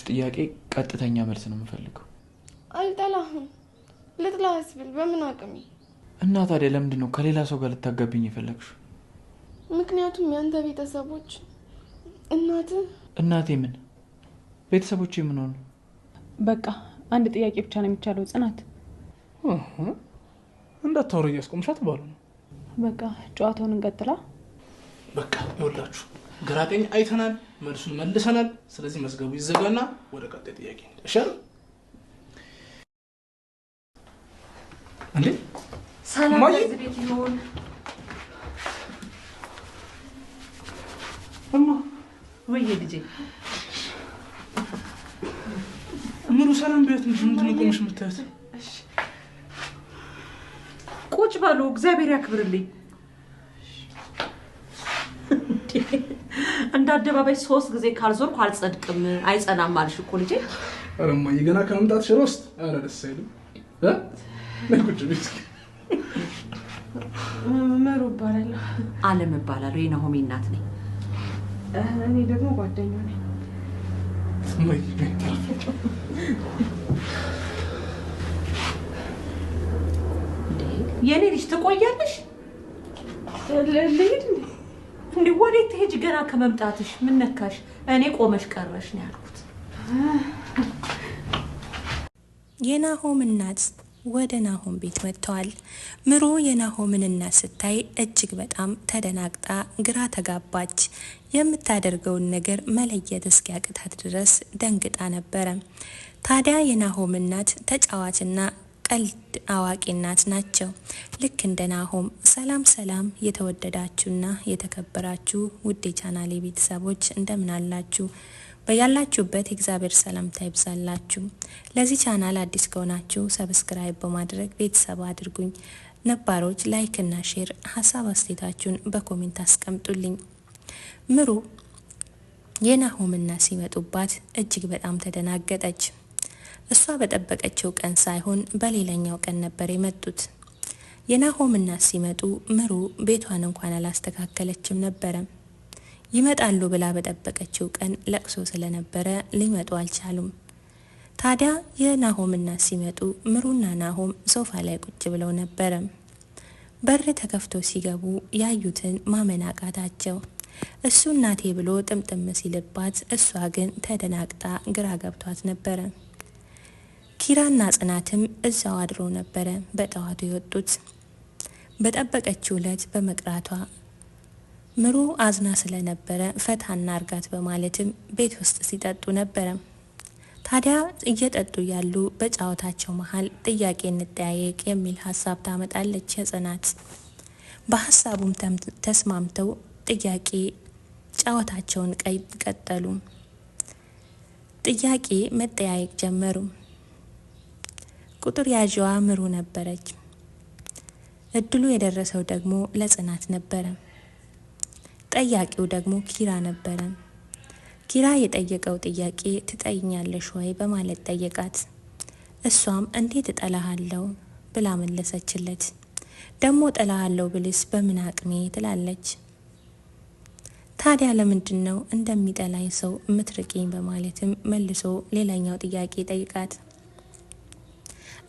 ጥያቄ ቀጥተኛ መልስ ነው የምፈልገው። አልጠላህም። ልጥላህስ ብል በምን አቅሜ? እና ታዲያ ለምንድን ነው ከሌላ ሰው ጋር ልታጋቢኝ የፈለግሽው? ምክንያቱም ያንተ ቤተሰቦች እናቴ ምን ቤተሰቦቼ ምን ሆኑ? በቃ አንድ ጥያቄ ብቻ ነው የሚቻለው ጽናት። እንዳታወሩ እያስቆምሻት ባሉ ነው። በቃ ጨዋታውን እንቀጥላ። በቃ ይወላችሁ ግራቀኝ አይተናል፣ መልሱን መልሰናል። ስለዚህ መዝገቡ ይዘጋና ወደ ቀጣይ ጥያቄ እንሻል። እንዴ ሰላም ለዚህ ቤት ይሁን። እማ ወይ ልጄ ምሩ ሰላም ቤት ምንድን ነው ቆምሽ የምታዩት? ቁጭ በሉ፣ እግዚአብሔር ያክብርልኝ። እንደ አደባባይ 3 ጊዜ ካልዞርኩ አልጸድቅም አይጸናም አልሽ እኮ ልጄ። ኧረ እማዬ ገና ከመምጣት ሽሮስት ኧረ ደስ አይልም። ለቁጭ ቤት ምሩ እባላለሁ። አለም እባላለሁ። የናሆሚ እናት ነኝ። እኔ ደግሞ ጓደኛው ነኝ። የኔ ልጅ ትቆያለሽ? ልሂድ እንዴ? ወዴት ትሄጂ? ገና ከመምጣትሽ ምን ነካሽ? እኔ ቆመሽ ቀረሽ ነው ያልኩት። የናሆም እናት ወደ ናሆም ቤት መጥተዋል። ምሩ የናሆምን እናት ስታይ እጅግ በጣም ተደናግጣ ግራ ተጋባች። የምታደርገውን ነገር መለየት እስኪያቅታት ድረስ ደንግጣ ነበረ። ታዲያ የናሆም እናት ተጫዋችና ቀልድ አዋቂ እናት ናቸው። ልክ እንደ ናሆም። ሰላም ሰላም፣ የተወደዳችሁና የተከበራችሁ ውድ የቻናሌ ቤተሰቦች እንደምን አላችሁ? በያላችሁበት እግዚአብሔር ሰላምታ ይብዛላችሁ። ለዚህ ቻናል አዲስ ከሆናችሁ ሰብስክራይብ በማድረግ ቤተሰብ አድርጉኝ። ነባሮች ላይክ እና ሼር፣ ሀሳብ አስተያየታችሁን በኮሜንት አስቀምጡልኝ። ምሩ የናሆም እናት ሲመጡባት እጅግ በጣም ተደናገጠች። እሷ በጠበቀችው ቀን ሳይሆን በሌላኛው ቀን ነበር የመጡት። የናሆም እናት ሲመጡ ምሩ ቤቷን እንኳን አላስተካከለችም ነበረ። ይመጣሉ ብላ በጠበቀችው ቀን ለቅሶ ስለነበረ ሊመጡ አልቻሉም። ታዲያ የናሆም እናት ሲመጡ ምሩና ናሆም ሶፋ ላይ ቁጭ ብለው ነበረ። በር ተከፍቶ ሲገቡ ያዩትን ማመን አቃታቸው። እሱ እናቴ ብሎ ጥምጥም ሲልባት፣ እሷ ግን ተደናግጣ ግራ ገብቷት ነበረ። ኪራና ጽናትም እዛው አድሮ ነበረ በጠዋቱ የወጡት። በጠበቀችው ዕለት በመቅራቷ ምሩ አዝና ስለነበረ ፈታና አርጋት በማለትም ቤት ውስጥ ሲጠጡ ነበረ። ታዲያ እየጠጡ ያሉ በጫወታቸው መሀል ጥያቄ እንጠያየቅ የሚል ሀሳብ ታመጣለች የጽናት። በሀሳቡም ተስማምተው ጥያቄ ጫወታቸውን ቀጠሉ። ጥያቄ መጠያየቅ ጀመሩ። ቁጥር ያዥዋ ምሩ ነበረች። እድሉ የደረሰው ደግሞ ለጽናት ነበረ። ጠያቂው ደግሞ ኪራ ነበረ። ኪራ የጠየቀው ጥያቄ ትጠይኛለሽ ወይ በማለት ጠየቃት። እሷም እንዴት እጠላሃለሁ ብላ መለሰችለት። ደግሞ እጠላሃለሁ ብልስ በምን አቅሜ ትላለች። ታዲያ ለምንድን ነው እንደሚጠላኝ ሰው ምትርቂኝ በማለትም መልሶ ሌላኛው ጥያቄ ጠይቃት።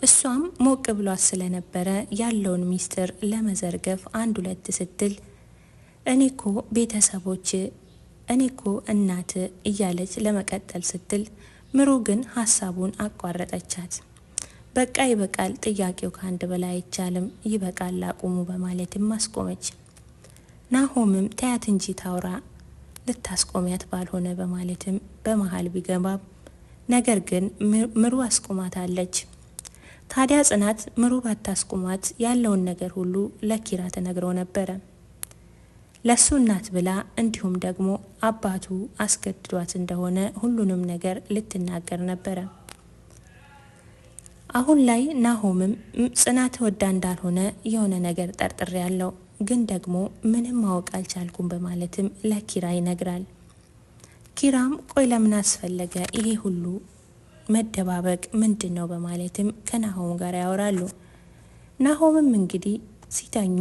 እሷም ሞቅ ብሏት ስለነበረ ያለውን ሚስጥር ለመዘርገፍ 1-2 ስትል እኔኮ ቤተሰቦች እኔኮ እናት እያለች ለመቀጠል ስትል ምሩ ግን ሀሳቡን አቋረጠቻት። በቃ ይበቃል፣ ጥያቄው ከአንድ በላይ አይቻልም፣ ይበቃል አቁሙ በማለትም አስቆመች። ናሆምም ተያት እንጂ ታውራ ልታስቆሚያት ባልሆነ በማለትም በመሀል ቢገባም ነገር ግን ምሩ አስቆማታለች። ታዲያ ጽናት ምሩ ባታስቆማት ያለውን ነገር ሁሉ ለኪራ ተነግረው ነበረ። ለሱ እናት ብላ እንዲሁም ደግሞ አባቱ አስገድዷት እንደሆነ ሁሉንም ነገር ልትናገር ነበረ። አሁን ላይ ናሆምም ጽናት ወዳ እንዳልሆነ የሆነ ነገር ጠርጥሬ ያለው ግን ደግሞ ምንም ማወቅ አልቻልኩም በማለትም ለኪራ ይነግራል። ኪራም ቆይ ለምን አስፈለገ ይሄ ሁሉ መደባበቅ ምንድን ነው በማለትም ከናሆም ጋር ያወራሉ። ናሆምም እንግዲህ ሲተኙ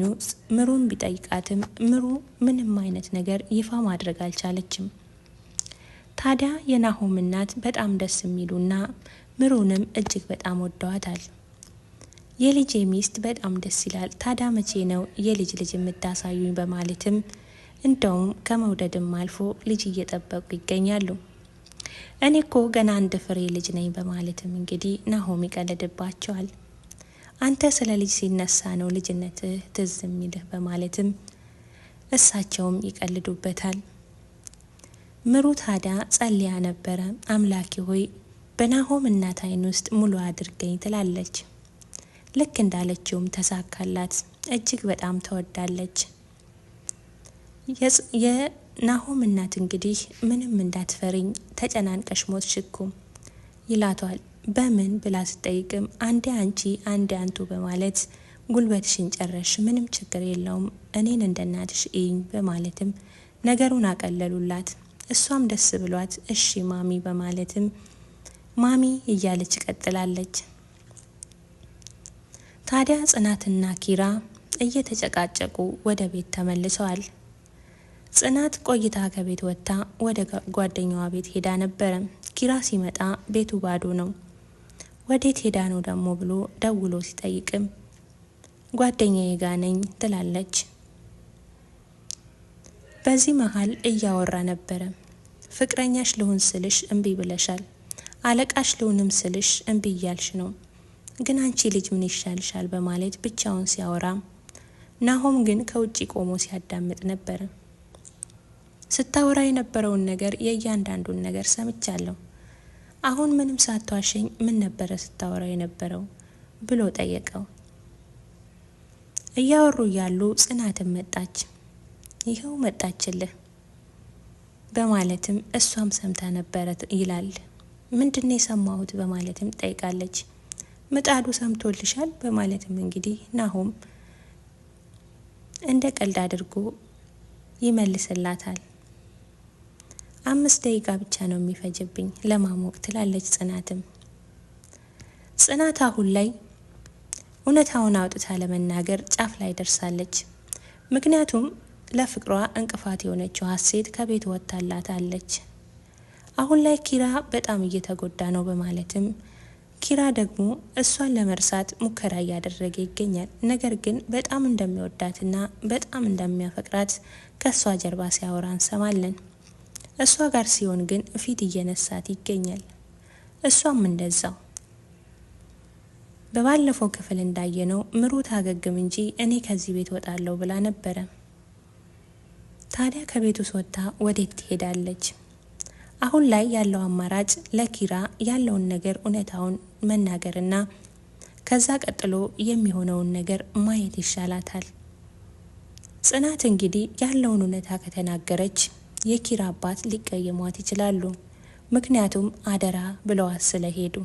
ምሩን ቢጠይቃትም ምሩ ምንም አይነት ነገር ይፋ ማድረግ አልቻለችም። ታዲያ የናሆም እናት በጣም ደስ የሚሉና ምሩንም እጅግ በጣም ወደዋታል። የልጅ ሚስት በጣም ደስ ይላል፣ ታዲያ መቼ ነው የልጅ ልጅ የምታሳዩኝ በማለትም እንደውም ከመውደድም አልፎ ልጅ እየጠበቁ ይገኛሉ። እኔ እኮ ገና አንድ ፍሬ ልጅ ነኝ በማለትም እንግዲህ ናሆም ይቀልድባቸዋል። አንተ ስለ ልጅ ሲነሳ ነው ልጅነትህ ትዝ የሚልህ በማለትም እሳቸውም ይቀልዱበታል። ምሩ ታዲያ ጸልያ ነበረ። አምላኬ ሆይ በናሆም እናት አይን ውስጥ ሙሉ አድርገኝ ትላለች። ልክ እንዳለችውም ተሳካላት። እጅግ በጣም ተወዳለች። የናሆም እናት እንግዲህ ምንም እንዳትፈሪኝ ተጨናንቀሽ ሞት ሽኩ ይላቷል። በምን ብላ ስጠይቅም አንዴ አንቺ አንዴ አንቱ በማለት ጉልበትሽን ጨረሽ፣ ምንም ችግር የለውም እኔን እንደ እናትሽ እይኝ በማለትም ነገሩን አቀለሉላት። እሷም ደስ ብሏት እሺ ማሚ በማለትም ማሚ እያለች ቀጥላለች። ታዲያ ጽናትና ኪራ እየተጨቃጨቁ ወደ ቤት ተመልሰዋል። ጽናት ቆይታ ከቤት ወጥታ ወደ ጓደኛዋ ቤት ሄዳ ነበረ። ኪራ ሲመጣ ቤቱ ባዶ ነው። ወዴት ሄዳ ነው ደግሞ ብሎ ደውሎ ሲጠይቅም ጓደኛዬ ጋ ነኝ ትላለች። በዚህ መሀል እያወራ ነበረ። ፍቅረኛሽ ልሁን ስልሽ እምቢ ብለሻል፣ አለቃሽ ልሁንም ስልሽ እምቢ እያልሽ ነው፣ ግን አንቺ ልጅ ምን ይሻልሻል በማለት ብቻውን ሲያወራ፣ ናሆም ግን ከውጪ ቆሞ ሲያዳምጥ ነበረ። ስታወራ የነበረውን ነገር የእያንዳንዱን ነገር ሰምቻለሁ። አሁን ምንም ሳትዋሸኝ ምን ነበረ ስታወራ የነበረው ብሎ ጠየቀው። እያወሩ ያሉ ጽናትን መጣች። ይኸው መጣችልህ በማለትም እሷም ሰምታ ነበረ ይላል። ምንድነው የሰማሁት በማለትም ጠይቃለች። ምጣዱ ሰምቶልሻል በማለትም እንግዲህ ናሆም እንደ ቀልድ አድርጎ ይመልስላታል። 5 ደቂቃ ብቻ ነው የሚፈጅብኝ ለማሞቅ ትላለች ጽናትም። ጽናት አሁን ላይ እውነታውን አውጥታ ለመናገር ጫፍ ላይ ደርሳለች። ምክንያቱም ለፍቅሯ እንቅፋት የሆነችው ሀሴት ከቤት ወጥታላታለች። አሁን ላይ ኪራ በጣም እየተጎዳ ነው በማለትም ኪራ ደግሞ እሷን ለመርሳት ሙከራ እያደረገ ይገኛል። ነገር ግን በጣም እንደሚወዳትና በጣም እንደሚያፈቅራት ከሷ ጀርባ ሲያወራ እንሰማለን። እሷ ጋር ሲሆን ግን ፊት እየነሳት ይገኛል። እሷም እንደዛው። በባለፈው ክፍል እንዳየነው ምሩ ታገግም እንጂ እኔ ከዚህ ቤት ወጣለሁ ብላ ነበረ። ታዲያ ከቤቱ ወጥታ ወዴት ትሄዳለች? አሁን ላይ ያለው አማራጭ ለኪራ ያለውን ነገር እውነታውን መናገርና ከዛ ቀጥሎ የሚሆነውን ነገር ማየት ይሻላታል። ጽናት እንግዲህ ያለውን እውነታ ከተናገረች የኪራ አባት ሊቀየሟት ይችላሉ። ምክንያቱም አደራ ብለዋት ስለሄዱ።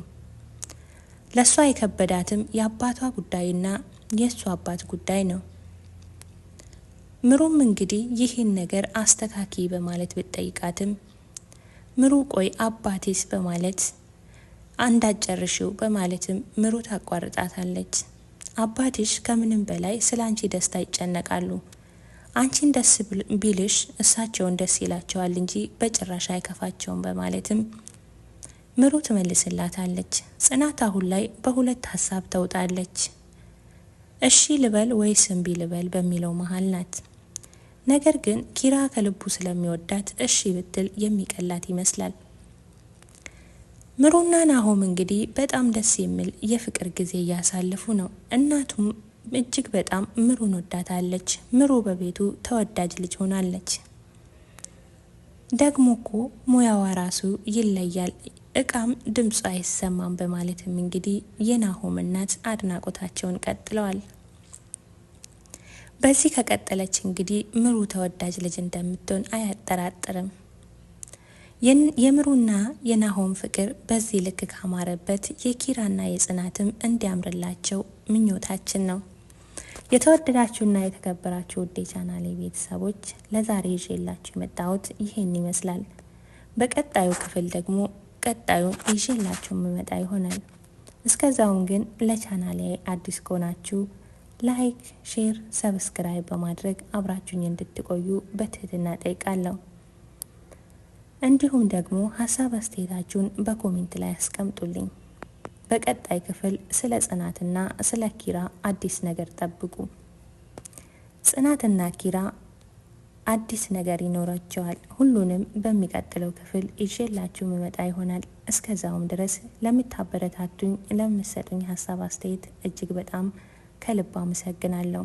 ለሷ የከበዳትም የአባቷ ጉዳይና የሱ አባት ጉዳይ ነው። ምሩም እንግዲህ ይህን ነገር አስተካኪ በማለት ብትጠይቃትም ምሩ ቆይ አባቴስ በማለት አንዳጨርሽው በማለትም ምሩ ታቋርጣታለች። አባትሽ ከምንም በላይ ስለ አንቺ ደስታ ይጨነቃሉ። አንቺን ደስ ቢልሽ እሳቸውን ደስ ይላቸዋል እንጂ በጭራሽ አይከፋቸውም በማለትም ምሩ ትመልስላታለች። ጽናት አሁን ላይ በሁለት ሀሳብ ተውጣለች። እሺ ልበል ወይስ እምቢ ልበል በሚለው መሀል ናት። ነገር ግን ኪራ ከልቡ ስለሚወዳት እሺ ብትል የሚቀላት ይመስላል። ምሩና ናሆም እንግዲህ በጣም ደስ የሚል የፍቅር ጊዜ እያሳለፉ ነው። እናቱም እጅግ በጣም ምሩን ወዳታለች። ምሩ በቤቱ ተወዳጅ ልጅ ሆናለች። ደግሞ እኮ ሙያዋ ራሱ ይለያል፣ እቃም ድምፁ አይሰማም በማለትም እንግዲህ የናሆም እናት አድናቆታቸውን ቀጥለዋል። በዚህ ከቀጠለች እንግዲህ ምሩ ተወዳጅ ልጅ እንደምትሆን አያጠራጥርም። የምሩና የናሆም ፍቅር በዚህ ልክ ካማረበት የኪራና የጽናትም እንዲያምርላቸው ምኞታችን ነው። የተወደዳችሁና የተከበራችሁ ውዴ ቻናሌ ቤተሰቦች ለዛሬ ይዤላችሁ የመጣሁት ይሄን ይመስላል። በቀጣዩ ክፍል ደግሞ ቀጣዩን ይዤላችሁ የምመጣ ይሆናል። እስከዛውም ግን ለቻናሌ አዲስ ከሆናችሁ ላይክ፣ ሼር፣ ሰብስክራይብ በማድረግ አብራችሁኝ እንድትቆዩ በትህትና ጠይቃለሁ። እንዲሁም ደግሞ ሀሳብ አስተያየታችሁን በኮሜንት ላይ አስቀምጡልኝ። በቀጣይ ክፍል ስለ ጽናትና ስለ ኪራ አዲስ ነገር ጠብቁ። ጽናትና ኪራ አዲስ ነገር ይኖራቸዋል። ሁሉንም በሚቀጥለው ክፍል ይዤላችሁ መመጣ ይሆናል። እስከዛውም ድረስ ለምታበረታቱኝ፣ ለምትሰጡኝ ሀሳብ አስተያየት እጅግ በጣም ከልብ አመሰግናለሁ።